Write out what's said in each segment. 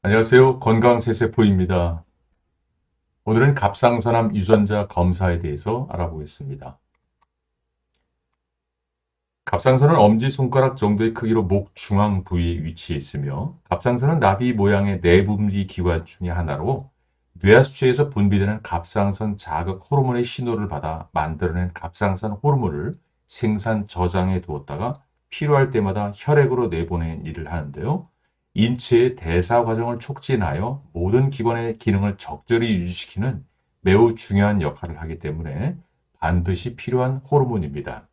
안녕하세요. 건강세세포입니다. 오늘은 갑상선암 유전자 검사에 대해서 알아보겠습니다. 갑상선은 엄지손가락 정도의 크기로 목 중앙 부위에 위치해 있으며, 갑상선은 나비 모양의 내분비 기관 중의 하나로 뇌하수체에서 분비되는 갑상선 자극 호르몬의 신호를 받아 만들어낸 갑상선 호르몬을 생산 저장해 두었다가 필요할 때마다 혈액으로 내보내는 일을 하는데요. 인체의 대사 과정을 촉진하여 모든 기관의 기능을 적절히 유지시키는 매우 중요한 역할을 하기 때문에 반드시 필요한 호르몬입니다.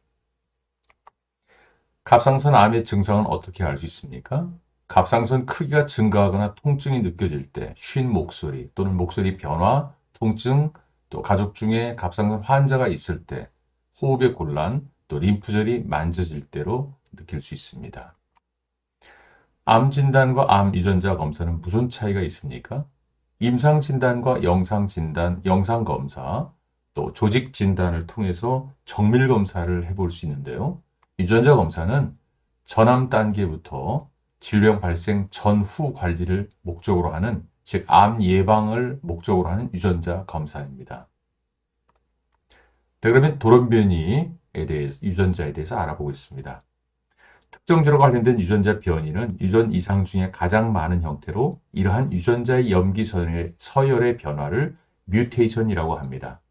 갑상선 암의 증상은 어떻게 알 수 있습니까? 갑상선 크기가 증가하거나 통증이 느껴질 때, 쉰 목소리 또는 목소리 변화, 통증, 또 가족 중에 갑상선 환자가 있을 때, 호흡의 곤란, 또 림프절이 만져질 때로 느낄 수 있습니다. 암 진단과 암 유전자 검사는 무슨 차이가 있습니까? 임상 진단과 영상 진단, 영상 검사, 또 조직 진단을 통해서 정밀 검사를 해볼 수 있는데요. 유전자 검사는 전암 단계부터 질병 발생 전후 관리를 목적으로 하는, 즉, 암 예방을 목적으로 하는 유전자 검사입니다. 네, 그러면 돌연변이에 대해서, 유전자에 대해서 알아보겠습니다. 특정 질환과 관련된 유전자 변이는 유전 이상 중에 가장 많은 형태로 이러한 유전자의 염기 서열의 변화를 뮤테이션이라고 합니다.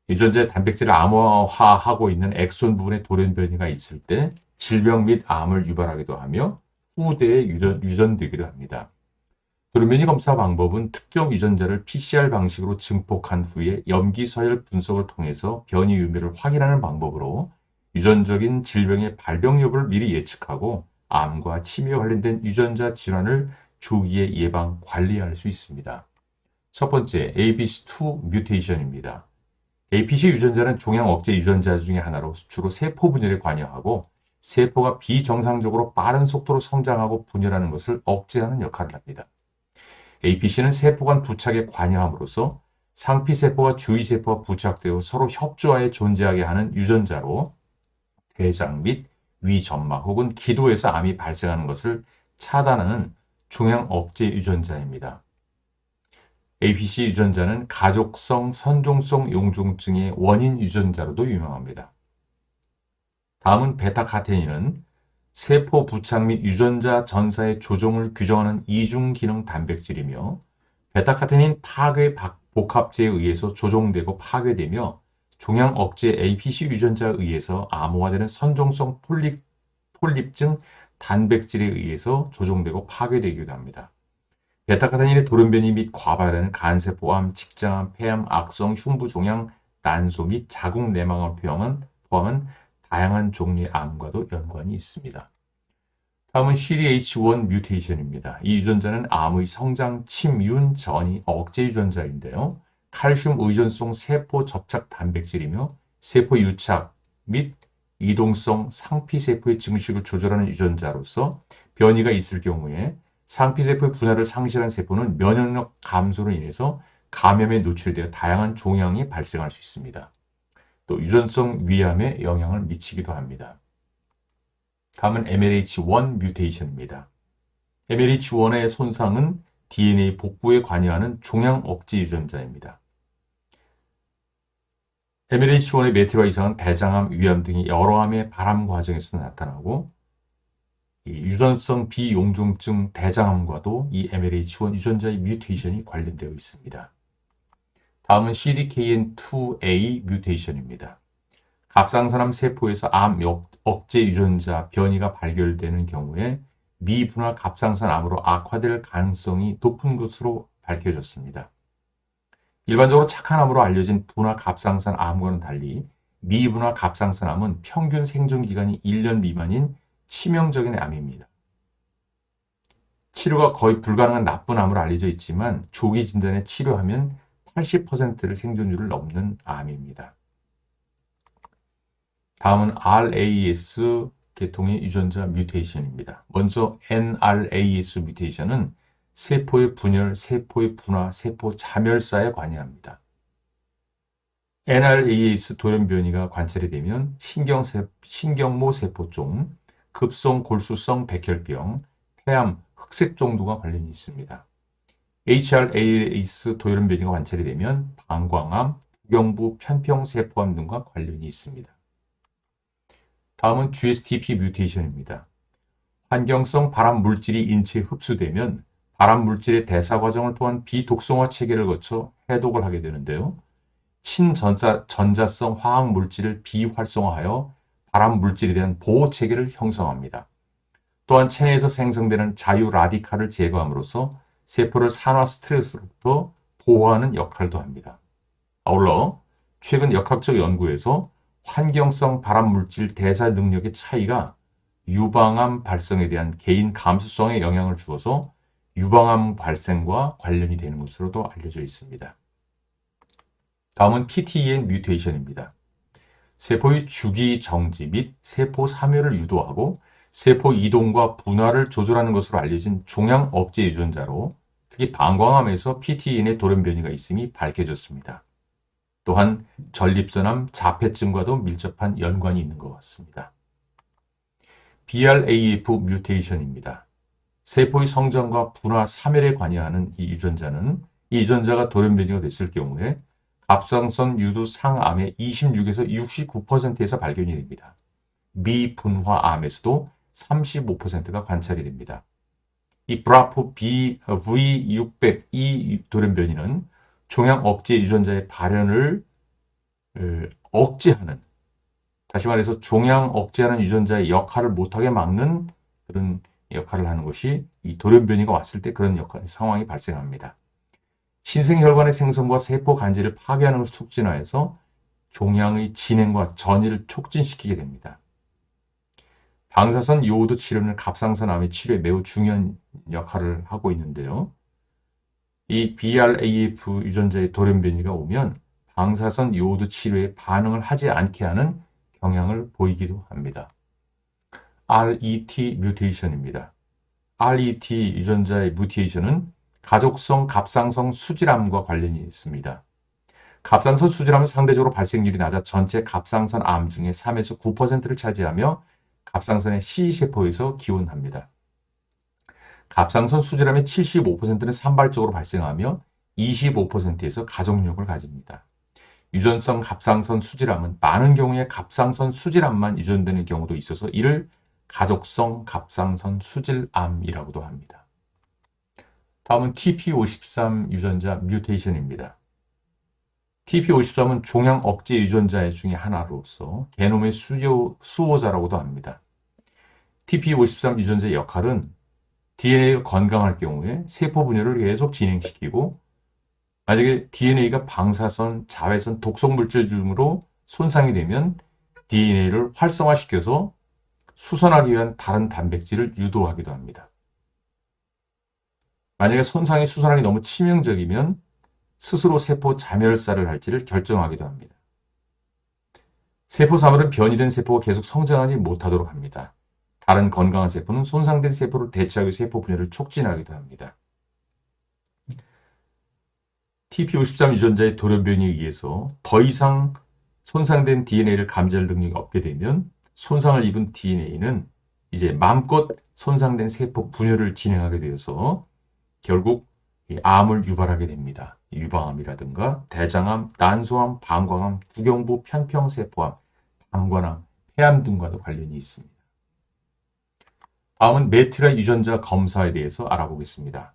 유전자의 단백질을 암호화하고 있는 엑손 부분에 돌연변이가 있을 때 질병 및 암을 유발하기도 하며 후대에 유전되기도 합니다. 돌연변이 검사 방법은 특정 유전자를 PCR 방식으로 증폭한 후에 염기 서열 분석을 통해서 변이 유무를 확인하는 방법으로 유전적인 질병의 발병 여부를 미리 예측하고 암과 치매와 관련된 유전자 질환을 조기에 예방, 관리할 수 있습니다. 첫 번째, APC2 뮤테이션입니다. APC 유전자는 종양 억제 유전자 중의 하나로 주로 세포 분열에 관여하고 세포가 비정상적으로 빠른 속도로 성장하고 분열하는 것을 억제하는 역할을 합니다. APC는 세포 간 부착에 관여함으로써 상피세포와 주위세포와 부착되어 서로 협조하여 존재하게 하는 유전자로 대장 및 위점막 혹은 기도에서 암이 발생하는 것을 차단하는 종양 억제 유전자입니다. APC 유전자는 가족성 선종성 용종증의 원인 유전자로도 유명합니다. 다음은 베타카테닌은 세포 부착 및 유전자 전사의 조종을 규정하는 이중 기능 단백질이며, 베타카테닌 파괴 복합제에 의해서 조종되고 파괴되며 종양 억제 APC 유전자에 의해서 암호화되는 선종성 폴립증 단백질에 의해서 조종되고 파괴되기도 합니다. 베타카테닌의 돌연변이 및 과발에는 간세포암, 직장암, 폐암, 악성 흉부종양, 난소 및 자궁 내막암을 포함한 다양한 종류의 암과도 연관이 있습니다. 다음은 CDH1 뮤테이션입니다. 이 유전자는 암의 성장 침윤 전이 억제 유전자인데요. 칼슘 의존성 세포 접착 단백질이며 세포 유착 및 이동성 상피세포의 증식을 조절하는 유전자로서 변이가 있을 경우에 상피세포의 분할을 상실한 세포는 면역력 감소로 인해서 감염에 노출되어 다양한 종양이 발생할 수 있습니다. 또 유전성 위암에 영향을 미치기도 합니다. 다음은 MLH1 뮤테이션입니다. MLH1의 손상은 DNA 복구에 관여하는 종양 억제 유전자입니다. MLH1의 메티화 이상은 대장암, 위암 등의 여러 암의 발암 과정에서 나타나고, 이 유전성 비용종증 대장암과도 이 MLH1 유전자의 뮤테이션이 관련되어 있습니다. 다음은 CDKN2A 뮤테이션입니다. 갑상선암 세포에서 암 억제 유전자 변이가 발견되는 경우에 미분화 갑상선암으로 악화될 가능성이 높은 것으로 밝혀졌습니다. 일반적으로 착한 암으로 알려진 분화 갑상선 암과는 달리 미분화 갑상선암은 평균 생존 기간이 1년 미만인 치명적인 암입니다. 치료가 거의 불가능한 나쁜 암으로 알려져 있지만 조기 진단에 치료하면 80%를 생존율을 넘는 암입니다. 다음은 RAS 계통의 유전자 뮤테이션입니다. 먼저 NRAS 뮤테이션은 세포의 분열, 세포의 분화, 세포 자멸사에 관여합니다. NRAS 돌연변이가 관찰이 되면 신경모 세포종, 급성 골수성 백혈병, 폐암, 흑색종두가 관련이 있습니다. HRAS 돌연 변이가 관찰이 되면 방광암, 부경부 편평세포암 등과 관련이 있습니다. 다음은 GSTP 뮤테이션입니다. 환경성 발암 물질이 인체에 흡수되면 발암 물질의 대사 과정을 통한 비독성화 체계를 거쳐 해독을 하게 되는데요. 친전자성 화학 물질을 비활성화하여 발암 물질에 대한 보호 체계를 형성합니다. 또한 체내에서 생성되는 자유 라디칼을 제거함으로써 세포를 산화 스트레스로부터 보호하는 역할도 합니다. 아울러 최근 역학적 연구에서 환경성 발암 물질 대사 능력의 차이가 유방암 발생에 대한 개인 감수성에 영향을 주어서 유방암 발생과 관련이 되는 것으로도 알려져 있습니다. 다음은 PTEN 뮤테이션입니다. 세포의 주기 정지 및 세포 사멸을 유도하고 세포 이동과 분화를 조절하는 것으로 알려진 종양 억제 유전자로 특히 방광암에서 PTEN의 돌연 변이가 있음이 밝혀졌습니다. 또한 전립선암 자폐증과도 밀접한 연관이 있는 것 같습니다. BRAF 뮤테이션입니다. 세포의 성장과 분화 사멸에 관여하는 이 유전자가 돌연 변이가 됐을 경우에 갑상선 유두 상암의 26에서 69%에서 발견이 됩니다. 미분화암에서도 35%가 관찰이 됩니다. 이 브라프 V600E 돌연 변이는 종양 억제 유전자의 발현을 억제하는, 다시 말해서 종양 억제하는 유전자의 역할을 못하게 막는 그런 역할을 하는 것이 이 돌연 변이가 왔을 때 그런 상황이 발생합니다. 신생혈관의 생성과 세포 간질을 파괴하는 것을 촉진하여서 종양의 진행과 전이를 촉진시키게 됩니다. 방사선 요오드 치료는 갑상선 암의 치료에 매우 중요한 역할을 하고 있는데요. 이 BRAF 유전자의 돌연 변이가 오면 방사선 요오드 치료에 반응을 하지 않게 하는 경향을 보이기도 합니다. RET 뮤테이션입니다. RET 유전자의 뮤테이션은 가족성 갑상선 수질암과 관련이 있습니다. 갑상선 수질암은 상대적으로 발생률이 낮아 전체 갑상선 암 중에 3에서 9%를 차지하며 갑상선의 C세포에서 기원합니다. 갑상선 수질암의 75%는 산발적으로 발생하며 25%에서 가족력을 가집니다. 유전성 갑상선 수질암은 많은 경우에 갑상선 수질암만 유전되는 경우도 있어서 이를 가족성 갑상선 수질암이라고도 합니다. 다음은 TP53 유전자 뮤테이션입니다. TP53은 종양 억제 유전자 중의 하나로서 게놈의 수호자라고도 합니다. TP53 유전자의 역할은 DNA가 건강할 경우에 세포 분열을 계속 진행시키고 만약에 DNA가 방사선, 자외선, 독성 물질 등으로 손상이 되면 DNA를 활성화시켜서 수선하기 위한 다른 단백질을 유도하기도 합니다. 만약에 손상이 수선하기 너무 치명적이면 스스로 세포 자멸사를 할지를 결정하기도 합니다. 세포 사멸은 변이된 세포가 계속 성장하지 못하도록 합니다. 다른 건강한 세포는 손상된 세포를 대체하기 위해 세포 분열을 촉진하기도 합니다. TP53 유전자의 돌연 변이에 의해서 더 이상 손상된 DNA를 감지할 능력이 없게 되면 손상을 입은 DNA는 이제 마음껏 손상된 세포 분열을 진행하게 되어서 결국 암을 유발하게 됩니다. 유방암이라든가 대장암, 난소암, 방광암, 부경부 편평세포암, 담관암, 폐암 등과도 관련이 있습니다. 다음은 메티라 유전자 검사에 대해서 알아보겠습니다.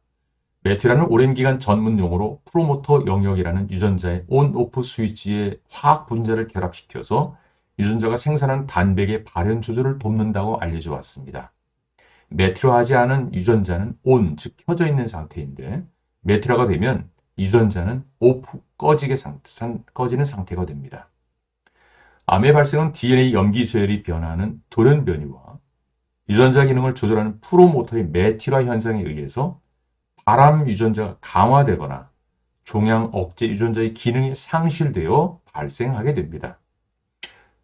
메티라는 오랜 기간 전문 용어로 프로모터 영역이라는 유전자의 온-오프 스위치에 화학 분자를 결합시켜서 유전자가 생산하는 단백의 발현 조절을 돕는다고 알려져 왔습니다. 메티라하지 않은 유전자는 ON, 즉 켜져 있는 상태인데 메티라가 되면 유전자는 OFF, 꺼지는 상태가 됩니다. 암의 발생은 DNA 염기 서열이 변화하는 돌연 변이와 유전자 기능을 조절하는 프로모터의 메티라 현상에 의해서 발암 유전자가 강화되거나 종양 억제 유전자의 기능이 상실되어 발생하게 됩니다.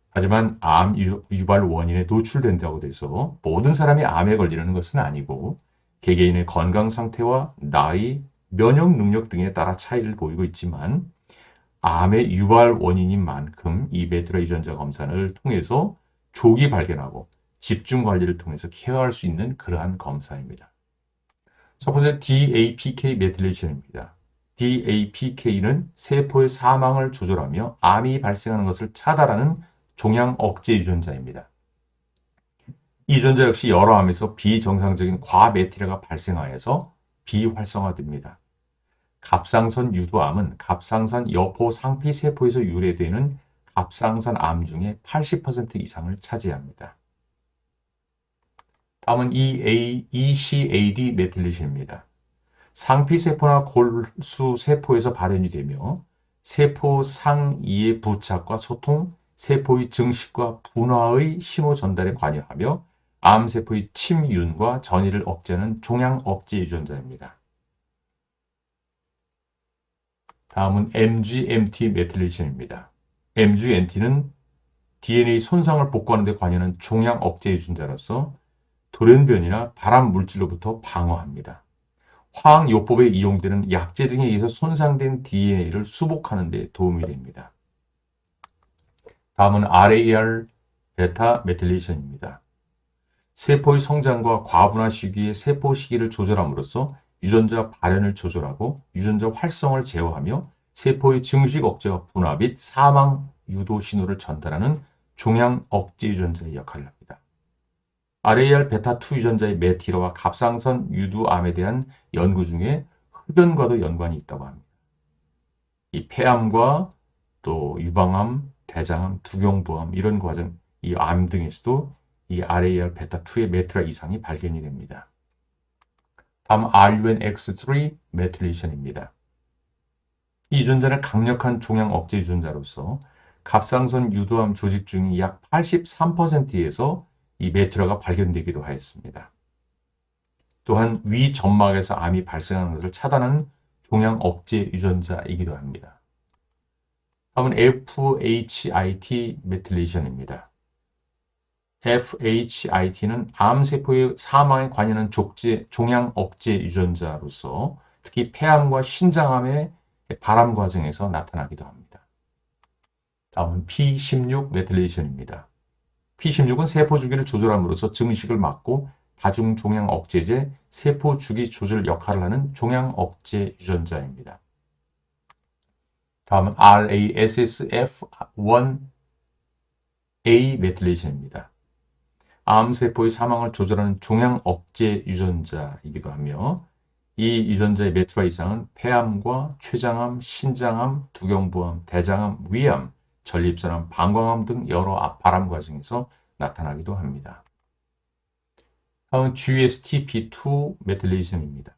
하지만 암 유발 원인에 노출된다고 해서 모든 사람이 암에 걸리는 것은 아니고 개개인의 건강 상태와 나이, 면역 능력 등에 따라 차이를 보이고 있지만 암의 유발 원인인 만큼 이 메티라 유전자 검사를 통해서 조기 발견하고 집중 관리를 통해서 케어할 수 있는 그러한 검사입니다. 첫 번째 DAPK 메틸레이션입니다. DAPK는 세포의 사망을 조절하며 암이 발생하는 것을 차단하는 종양 억제 유전자입니다. 이 유전자 역시 여러 암에서 비정상적인 과메티라가 발생하여서 비활성화됩니다. 갑상선 유두암은 갑상선 여포 상피세포에서 유래되는 갑상선 암 중에 80% 이상을 차지합니다. 다음은 ECAD 메틸레이션입니다. 상피세포나 골수세포에서 발현이 되며 세포 상이의 부착과 소통, 세포의 증식과 분화의 신호 전달에 관여하며 암세포의 침윤과 전이를 억제하는 종양 억제 유전자입니다. 다음은 MGMT 메틸레이션입니다. MGMT는 DNA 손상을 복구하는 데 관여하는 종양 억제 유전자로서 돌연변이나 발암 물질로부터 방어합니다. 화학요법에 이용되는 약제 등에 의해서 손상된 DNA를 수복하는 데 도움이 됩니다. 다음은 RAR 베타 메틸레이션입니다. 세포의 성장과 과분화 시기의 세포 시기를 조절함으로써 유전자 발현을 조절하고 유전자 활성을 제어하며 세포의 증식 억제와 분화 및 사망 유도 신호를 전달하는 종양 억제 유전자의 역할을 합니다. RAR 베타2 유전자의 메티러와 갑상선 유두암에 대한 연구 중에 흡연과도 연관이 있다고 합니다. 이 폐암과 또 유방암, 대장암, 두경부암 이런 과정, 이 암 등에서도 이 RAR 베타2의 메트라 이상이 발견이 됩니다. 다음 RUNX3 메틸레이션입니다. 이 유전자는 강력한 종양 억제 유전자로서 갑상선 유두암 조직 중의 약 83%에서 이 메트라가 발견되기도 하였습니다. 또한 위 점막에서 암이 발생하는 것을 차단하는 종양 억제 유전자이기도 합니다. 다음은 FHIT 메틸레이션입니다. FHIT는 암세포의 사망에 관여하는 종양 억제 유전자로서 특히 폐암과 신장암의 발암 과정에서 나타나기도 합니다. 다음은 P16 메틸레이션입니다. P16은 세포 주기를 조절함으로써 증식을 막고 다중종양 억제제 세포 주기 조절 역할을 하는 종양 억제 유전자입니다. 다음은 RASSF1A 메틸레이션입니다. 암세포의 사망을 조절하는 종양 억제 유전자이기도 하며 이 유전자의 메트라 이상은 폐암과 췌장암, 신장암, 두경부암, 대장암, 위암, 전립선암, 방광암 등 여러 발암 과정에서 나타나기도 합니다. 다음은 GSTP2 메틸레이션입니다.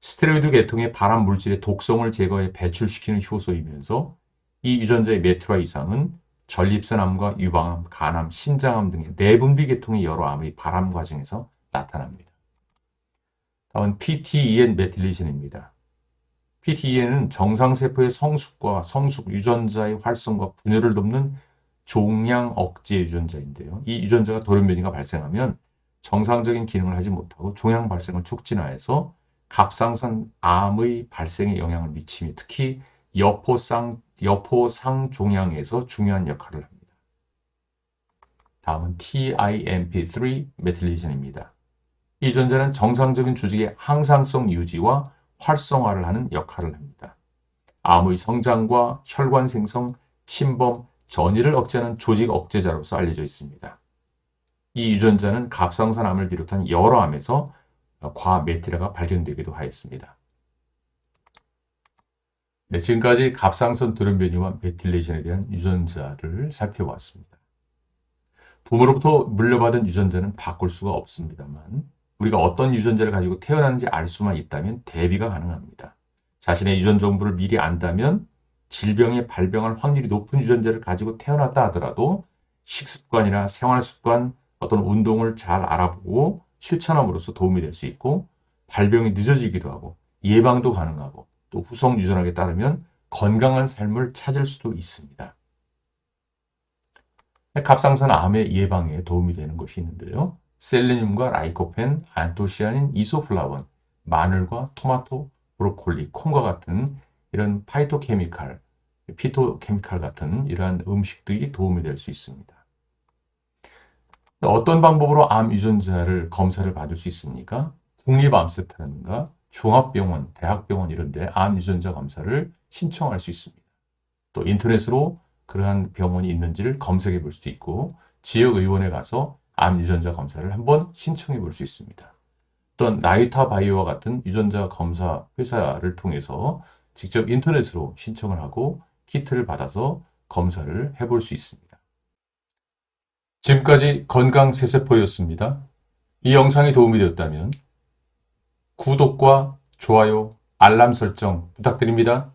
스테로이드 계통의 발암 물질의 독성을 제거해 배출시키는 효소이면서 이 유전자의 메트라 이상은 전립선암과 유방암, 간암, 신장암 등의 내분비 계통의 여러 암의 발암 과정에서 나타납니다. 다음은 PTEN 메틸레이션입니다. PTEN은 정상세포의 성숙과 성숙 유전자의 활성과 분열을 돕는 종양 억제 유전자인데요. 이 유전자가 돌연변이가 발생하면 정상적인 기능을 하지 못하고 종양 발생을 촉진하여서 갑상선 암의 발생에 영향을 미치며 특히 여포상 종양에서 중요한 역할을 합니다. 다음은 TIMP3 메틸레이션입니다. 이 유전자는 정상적인 조직의 항상성 유지와 활성화를 하는 역할을 합니다. 암의 성장과 혈관 생성, 침범, 전이를 억제하는 조직 억제자로서 알려져 있습니다. 이 유전자는 갑상선암을 비롯한 여러 암에서 과메티라가 발견되기도 하였습니다. 네, 지금까지 갑상선 돌연변이와 메틸레이션에 대한 유전자를 살펴봤습니다. 부모로부터 물려받은 유전자는 바꿀 수가 없습니다만 우리가 어떤 유전자를 가지고 태어났는지 알 수만 있다면 대비가 가능합니다. 자신의 유전 정보를 미리 안다면 질병에 발병할 확률이 높은 유전자를 가지고 태어났다 하더라도 식습관이나 생활습관, 어떤 운동을 잘 알아보고 실천함으로써 도움이 될 수 있고 발병이 늦어지기도 하고 예방도 가능하고 또 후속 유전학에 따르면 건강한 삶을 찾을 수도 있습니다. 갑상선 암의 예방에 도움이 되는 것이 있는데요. 셀레늄과 라이코펜, 안토시아닌, 이소플라본, 마늘과 토마토, 브로콜리, 콩과 같은 이런 피토케미칼 같은 이러한 음식들이 도움이 될 수 있습니다. 어떤 방법으로 암 유전자를 검사를 받을 수 있습니까? 국립암센터라든가 종합병원, 대학병원 이런 데 암 유전자 검사를 신청할 수 있습니다. 또 인터넷으로 그러한 병원이 있는지를 검색해 볼 수도 있고 지역의원에 가서 암 유전자 검사를 한번 신청해 볼 수 있습니다. 또한 나이타 바이오와 같은 유전자 검사 회사를 통해서 직접 인터넷으로 신청을 하고 키트를 받아서 검사를 해볼 수 있습니다. 지금까지 건강세세포였습니다. 이 영상이 도움이 되었다면 구독과 좋아요, 알람 설정 부탁드립니다.